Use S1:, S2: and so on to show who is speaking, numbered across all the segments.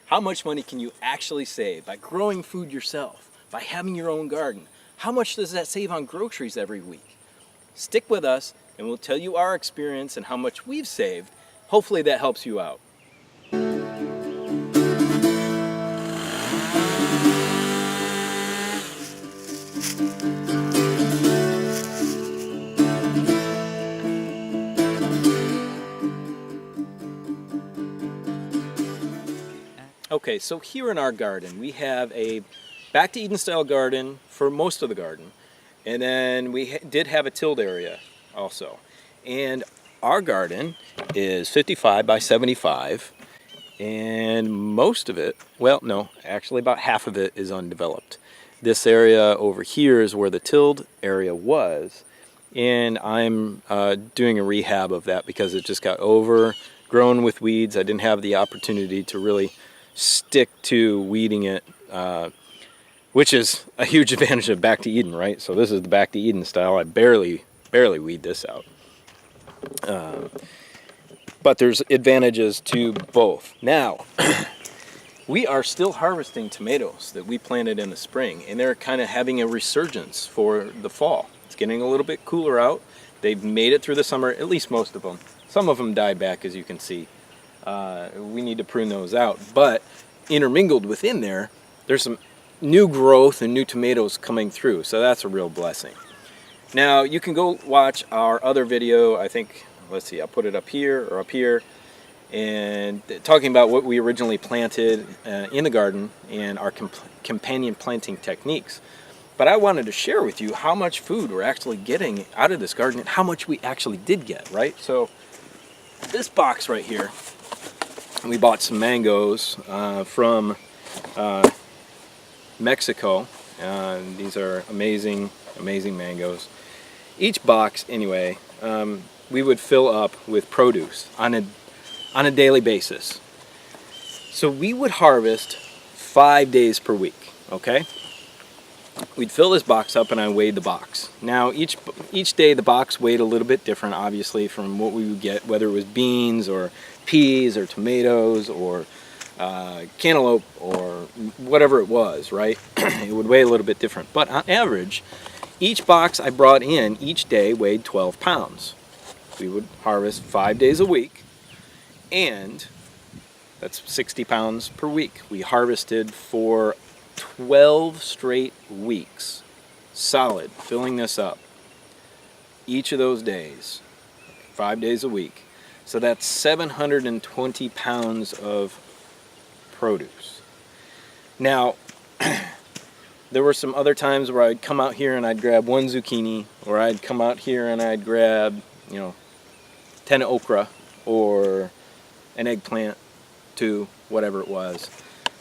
S1: How much money can you actually save by growing food yourself, by having your own garden? How much does that save on groceries every week? Stick with us and we'll tell you our experience and how much we've saved. Hopefully that helps you out. Okay, so here in our garden, we have a back to Eden style garden for most of the garden. And then we did have a tilled area also. And our garden is 55 by 75. And most of it, well, no, actually about half of it is undeveloped. This area over here is where the tilled area was. And I'm doing a rehab of that because it just got overgrown with weeds. I didn't have the opportunity to really stick to weeding it, which is a huge advantage of back to Eden, right? So this is the back to Eden style. I barely weed this out. But there's advantages to both. Now, we are still harvesting tomatoes that we planted in the spring, and they're kind of having a resurgence for the fall. It's getting a little bit cooler out. They've made it through the summer, at least most of them. Some of them died back, as you can see. We need to prune those out. But intermingled within there, there's some new growth and new tomatoes coming through, so that's a real blessing. Now, you can go watch our other video, I think, let's see, I'll put it up here or up here, and talking about what we originally planted in the garden and our companion planting techniques. But I wanted to share with you how much food we're actually getting out of this garden and how much we actually did get, right? So this box right here, we bought some mangoes from Mexico. These are amazing mangoes. Each box, anyway, we would fill up with produce on a daily basis. So we would harvest 5 days per week, okay? We'd fill this box up and I weighed the box. Now each day the box weighed a little bit different, obviously, from what we would get, whether it was beans or peas or tomatoes or cantaloupe or whatever it was, right? It would weigh a little bit different. But on average, each box I brought in each day weighed 12 pounds. We would harvest 5 days a week, and that's 60 pounds per week. We harvested for 12 straight weeks, solid, filling this up each of those days, 5 days a week. So that's 720 pounds of produce. Now, there were some other times where I'd come out here and I'd grab one zucchini, or I'd come out here and I'd grab, 10 okra, or an eggplant, 2, whatever it was.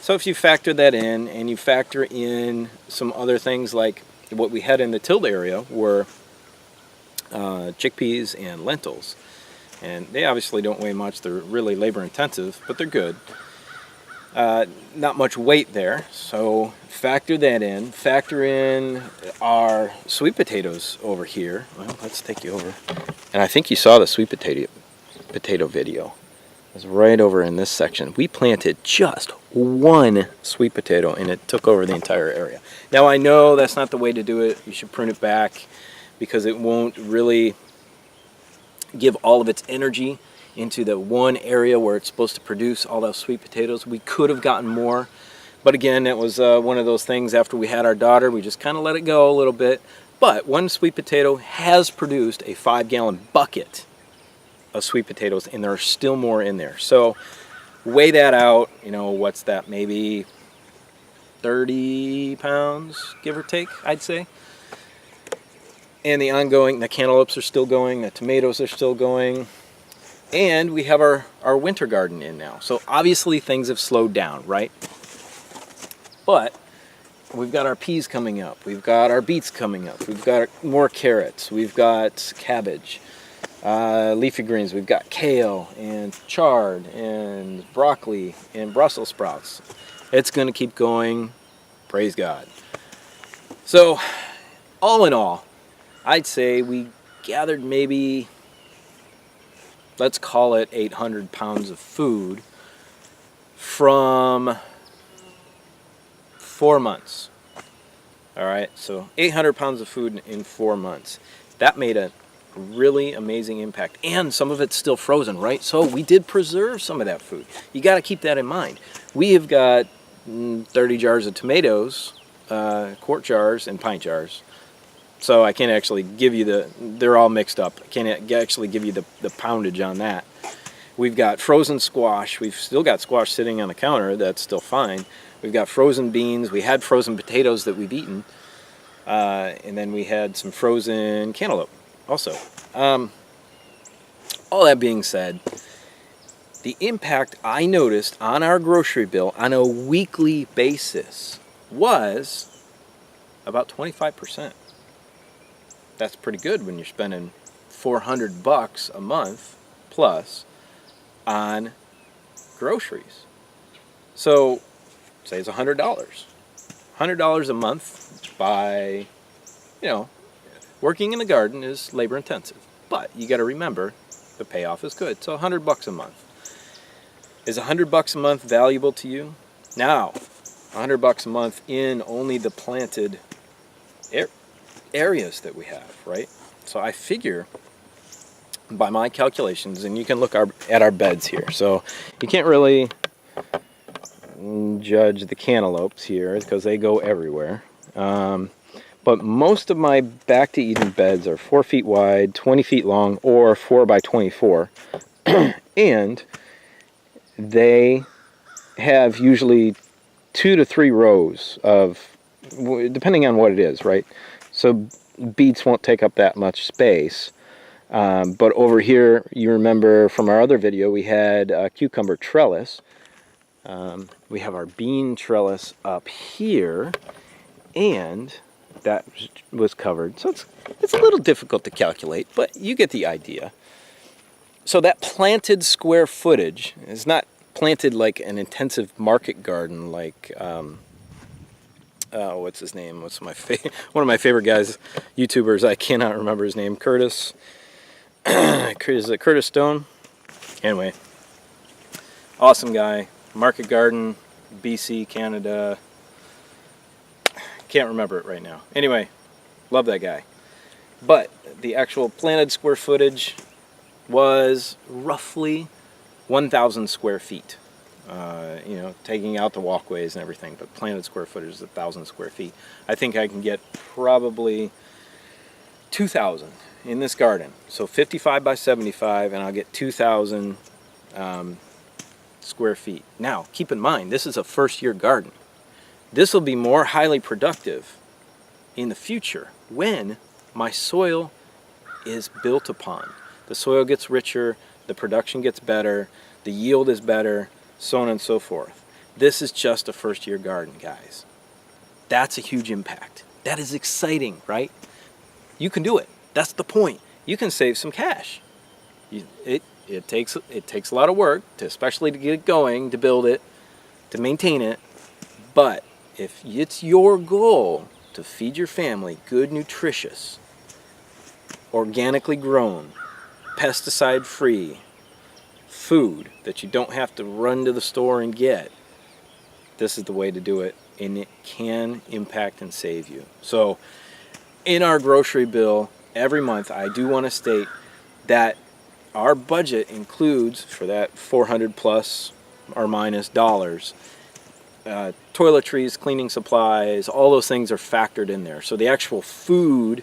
S1: So if you factor that in, and you factor in some other things like what we had in the tilled area were chickpeas and lentils. And they obviously don't weigh much, they're really labor intensive, but they're good. Not much weight there, so factor that in. Factor in our sweet potatoes over here. Well, let's take you over. And I think you saw the sweet potato video. It was right over in this section. We planted just one sweet potato and it took over the entire area. Now I know that's not the way to do it. You should prune it back because it won't really give all of its energy into the one area where it's supposed to produce all those sweet potatoes. We could have gotten more, but again, that was one of those things after we had our daughter, we just kind of let it go a little bit. But one sweet potato has produced a 5-gallon bucket of sweet potatoes, and there are still more in there. So weigh that out, what's that, maybe 30 pounds, give or take, I'd say. And the cantaloupes are still going, the tomatoes are still going. And we have our winter garden in now. So obviously things have slowed down, right? But we've got our peas coming up. We've got our beets coming up. We've got more carrots. We've got cabbage, leafy greens. We've got kale and chard and broccoli and Brussels sprouts. It's going to keep going. Praise God. So all in all, I'd say we gathered maybe, let's call it 800 pounds of food from 4 months. All right, so 800 pounds of food in 4 months. That made a really amazing impact, and some of it's still frozen, right? So we did preserve some of that food. You got to keep that in mind. We have got 30 jars of tomatoes, quart jars and pint jars. So I can't actually give you they're all mixed up. I can't actually give you the poundage on that. We've got frozen squash. We've still got squash sitting on the counter. That's still fine. We've got frozen beans. We had frozen potatoes that we've eaten. And then we had some frozen cantaloupe also. All that being said, the impact I noticed on our grocery bill on a weekly basis was about 25%. That's pretty good when you're spending $400 a month plus on groceries. So say it's $100. $100 a month by, working in the garden is labor intensive. But you got to remember the payoff is good. So $100 a month. Is $100 a month valuable to you? Now, $100 a month in only the planted areas that we have, right? So I figure by my calculations, and you can look at our beds here. So you can't really judge the cantaloupes here because they go everywhere. But most of my back to Eden beds are 4 feet wide, 20 feet long, or 4 by 24. And they have usually 2 to 3 rows of, depending on what it is, right? So beets won't take up that much space. But over here, you remember from our other video, we had a cucumber trellis. We have our bean trellis up here, and that was covered. So it's a little difficult to calculate, but you get the idea. So that planted square footage is not planted like an intensive market garden like, what's his name? One of my favorite guys, YouTubers, I cannot remember his name, Curtis. Is it Curtis Stone? Anyway, awesome guy. Market garden, BC, Canada. Can't remember it right now. Anyway, love that guy. But the actual planted square footage was roughly 1,000 square feet. Taking out the walkways and everything, but planted square footage is 1,000 square feet. I think I can get probably 2,000 in this garden. So 55 by 75, and I'll get 2,000 square feet. Now, keep in mind, this is a first-year garden. This will be more highly productive in the future when my soil is built upon. The soil gets richer, the production gets better, the yield is better, so on and so forth. This is just a first-year garden, guys. That's a huge impact. That is exciting, right? You can do it. That's the point. You can save some cash. It takes a lot of work, especially to get it going, to build it, to maintain it. But if it's your goal to feed your family good, nutritious, organically grown, pesticide-free food that you don't have to run to the store and get, this is the way to do it, and it can impact and save you. So in our grocery bill every month, I do want to state that our budget includes, for that 400 plus or minus dollars, toiletries, cleaning supplies, all those things are factored in there. So the actual food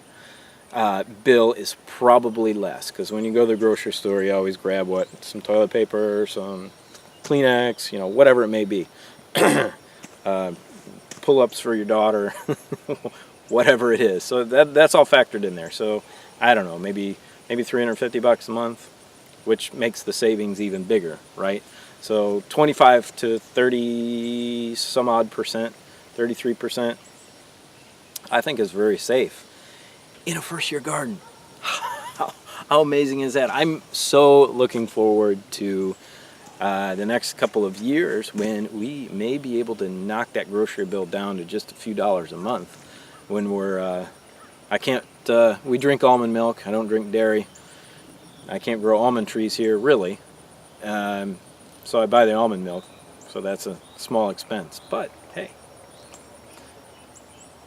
S1: bill is probably less, because when you go to the grocery store, you always grab some toilet paper, some Kleenex, whatever it may be. Pull-ups for your daughter, whatever it is. So that's all factored in there. So I don't know, maybe $350 a month, which makes the savings even bigger, right? So 25 to 30 some odd percent, 33%, I think is very safe in a first-year garden. How amazing is that? I'm so looking forward to the next couple of years when we may be able to knock that grocery bill down to just a few dollars a month. When we drink almond milk. I don't drink dairy. I can't grow almond trees here, really. So I buy the almond milk. So that's a small expense. But hey,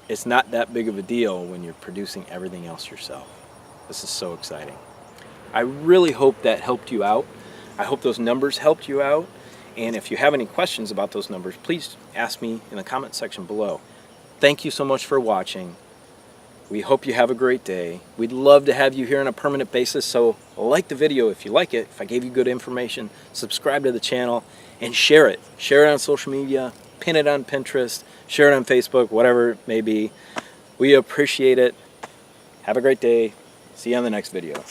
S1: it's not that big of a deal when you're producing everything else yourself. This is so exciting. I really hope that helped you out. I hope those numbers helped you out. And if you have any questions about those numbers, please ask me in the comment section below. Thank you so much for watching. We hope you have a great day. We'd love to have you here on a permanent basis, so like the video if you like it, if I gave you good information, subscribe to the channel, and share it. Share it on social media, pin it on Pinterest, share it on Facebook, whatever it may be. We appreciate it. Have a great day. See you on the next video.